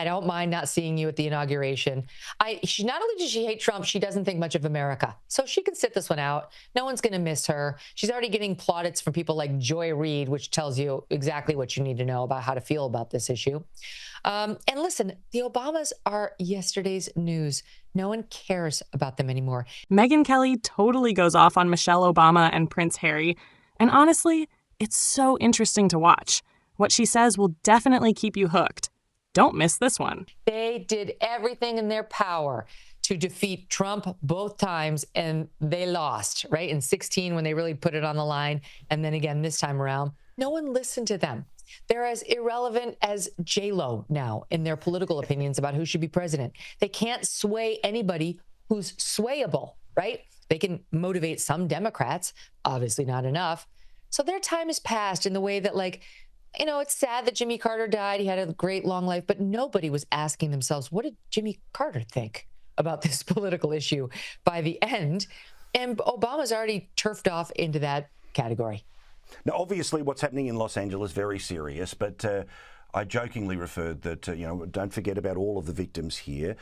I don't mind not seeing you at the inauguration. She not only does she hate Trump, she doesn't think much of America. So she can sit this one out. No one's going to miss her. She's already getting plaudits from people like Joy Reid, which tells you exactly what you need to know about how to feel about this issue. And listen, the Obamas are yesterday's news. No one cares about them anymore. Megyn Kelly totally goes off on Michelle Obama and Prince Harry. And honestly, it's so interesting to watch. What she says will definitely keep you hooked. Don't miss this one. They did everything in their power to defeat Trump both times, and they lost, right? In 2016, when they really put it on the line, and then again this time around. No one listened to them. They're as irrelevant as J-Lo now in their political opinions about who should be president. They can't sway anybody who's swayable, right? They can motivate some Democrats, obviously not enough. So their time is past in the way that, like, you know, it's sad that Jimmy Carter died. He had a great long life, but nobody was asking themselves, what did Jimmy Carter think about this political issue by the end? And Obama's already turfed off into that category. Now, obviously, what's happening in Los Angeles is very serious, but I jokingly referred that, don't forget about all of the victims here.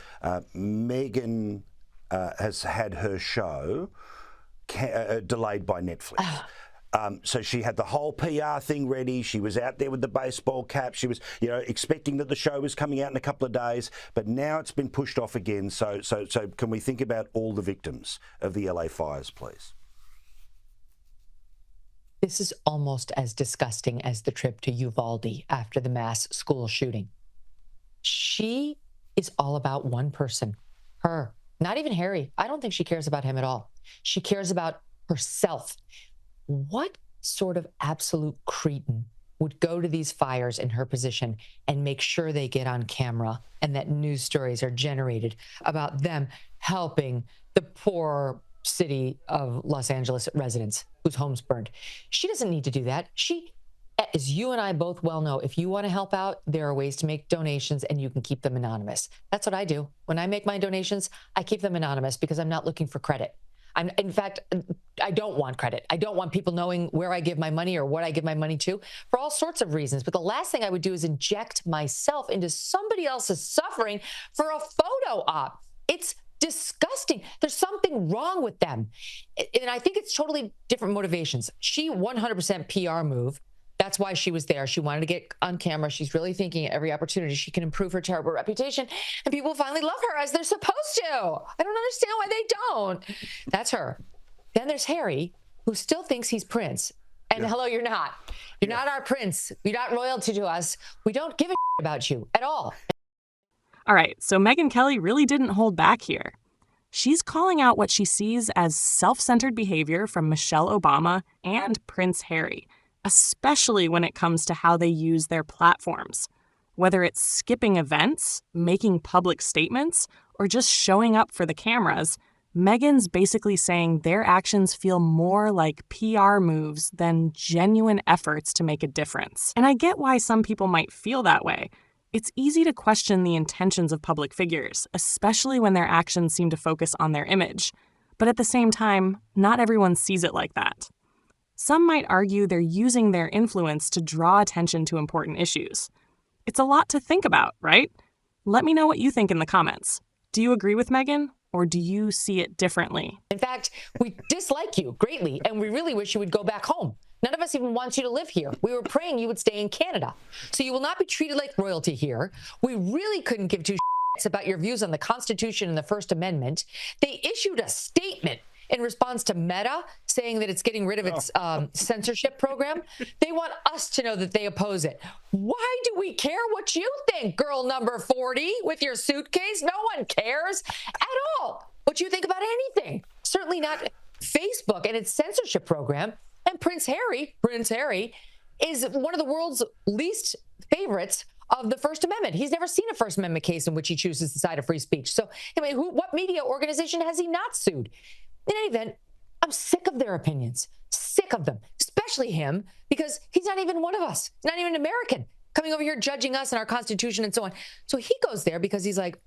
Megyn has had her show delayed by Netflix. So she had the whole PR thing ready. She was out there with the baseball cap. She was, expecting that the show was coming out in a couple of days. But now it's been pushed off again. So can we think about all the victims of the LA fires, please? This is almost as disgusting as the trip to Uvalde after the mass school shooting. She is all about one person, her, not even Harry. I don't think she cares about him at all. She cares about herself. What sort of absolute cretin would go to these fires in her position and make sure they get on camera and that news stories are generated about them helping the poor city of Los Angeles residents whose homes burned? She doesn't need to do that. She, as you and I both well know, if you want to help out, there are ways to make donations and you can keep them anonymous. That's what I do. When I make my donations, I keep them anonymous because I'm not looking for credit. In fact, I don't want credit. I don't want people knowing where I give my money or what I give my money to for all sorts of reasons. But the last thing I would do is inject myself into somebody else's suffering for a photo op. It's disgusting. There's something wrong with them. And I think it's totally different motivations. She 100% PR move. That's why she was there. She wanted to get on camera. She's really thinking at every opportunity she can improve her terrible reputation, and people finally love her as they're supposed to. I don't understand why they don't. That's her. Then there's Harry, who still thinks he's Prince. And hello, you're not. You're not our prince. You're not royalty to us. We don't give a about you at all. All right, so Megyn Kelly really didn't hold back here. She's calling out what she sees as self-centered behavior from Michelle Obama and Prince Harry, especially when it comes to how they use their platforms. Whether it's skipping events, making public statements, or just showing up for the cameras, Megyn's basically saying their actions feel more like PR moves than genuine efforts to make a difference. And I get why some people might feel that way. It's easy to question the intentions of public figures, especially when their actions seem to focus on their image. But at the same time, not everyone sees it like that. Some might argue they're using their influence to draw attention to important issues. It's a lot to think about, right? Let me know what you think in the comments. Do you agree with Megyn, or do you see it differently? In fact, we dislike you greatly, and we really wish you would go back home. None of us even want you to live here. We were praying you would stay in Canada. So you will not be treated like royalty here. We really couldn't give two shits about your views on the Constitution and the First Amendment. They issued a statement in response to Meta saying that it's getting rid of its censorship program. They want us to know that they oppose it. Why do we care what you think, girl number 40 with your suitcase? No one cares at all what you think about anything. Certainly not Facebook and its censorship program. And Prince Harry is one of the world's least favorites of the First Amendment. He's never seen a First Amendment case in which he chooses the side of free speech. So, I mean, what media organization has he not sued? In any event, I'm sick of their opinions, sick of them, especially him, because he's not even one of us, not even American, coming over here judging us and our Constitution and so on. So he goes there because he's like,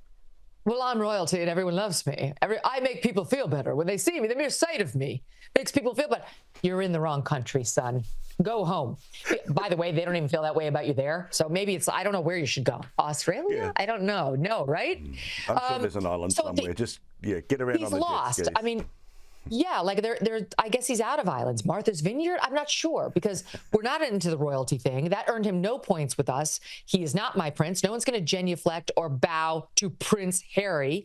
Well, I'm royalty and everyone loves me. I make people feel better when they see me. The mere sight of me makes people feel better. You're in the wrong country, son. Go home. By the way, they don't even feel that way about you there. So maybe I don't know where you should go. Australia? Yeah. I don't know. No, right? I'm sure there's an island somewhere. Just, get around He's on the lost. jet skis. I mean, yeah, like I guess he's out of islands. Martha's Vineyard? I'm not sure because we're not into the royalty thing. That earned him no points with us. He is not my prince. No one's going to genuflect or bow to Prince Harry.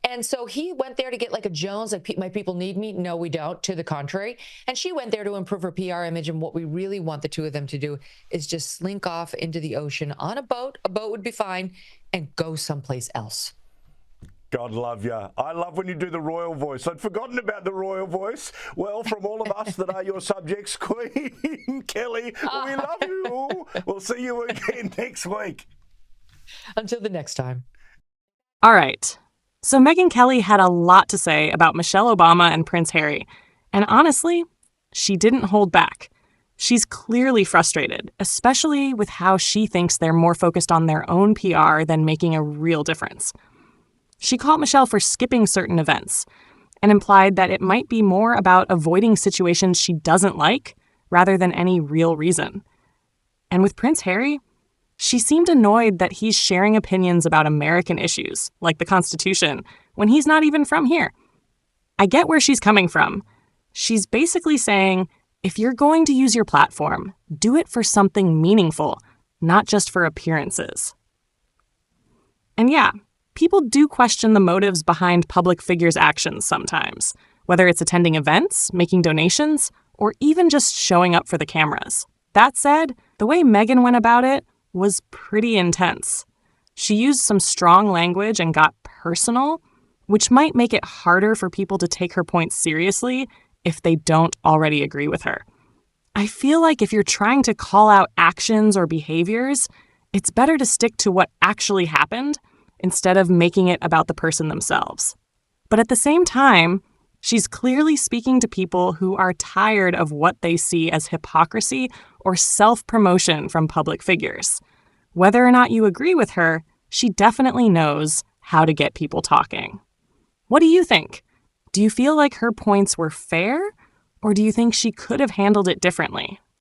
And so he went there to get like a Jones, like my people need me. No, we don't. To the contrary. And she went there to improve her PR image. And what we really want the two of them to do is just slink off into the ocean on a boat. A boat would be fine, and go someplace else. God love you. I love when you do the royal voice. I'd forgotten about the royal voice. Well, from all of us that are your subjects, Queen Kelly, we love you. We'll see you again next week. Until the next time. All right. So Megyn Kelly had a lot to say about Michelle Obama and Prince Harry. And honestly, she didn't hold back. She's clearly frustrated, especially with how she thinks they're more focused on their own PR than making a real difference. She called Michelle for skipping certain events and implied that it might be more about avoiding situations she doesn't like rather than any real reason. And with Prince Harry, she seemed annoyed that he's sharing opinions about American issues, like the Constitution, when he's not even from here. I get where she's coming from. She's basically saying, if you're going to use your platform, do it for something meaningful, not just for appearances. And yeah, people do question the motives behind public figures' actions sometimes, whether it's attending events, making donations, or even just showing up for the cameras. That said, the way Megyn went about it was pretty intense. She used some strong language and got personal, which might make it harder for people to take her points seriously if they don't already agree with her. I feel like if you're trying to call out actions or behaviors, it's better to stick to what actually happened instead of making it about the person themselves. But at the same time, she's clearly speaking to people who are tired of what they see as hypocrisy or self-promotion from public figures. Whether or not you agree with her, she definitely knows how to get people talking. What do you think? Do you feel like her points were fair, or do you think she could have handled it differently?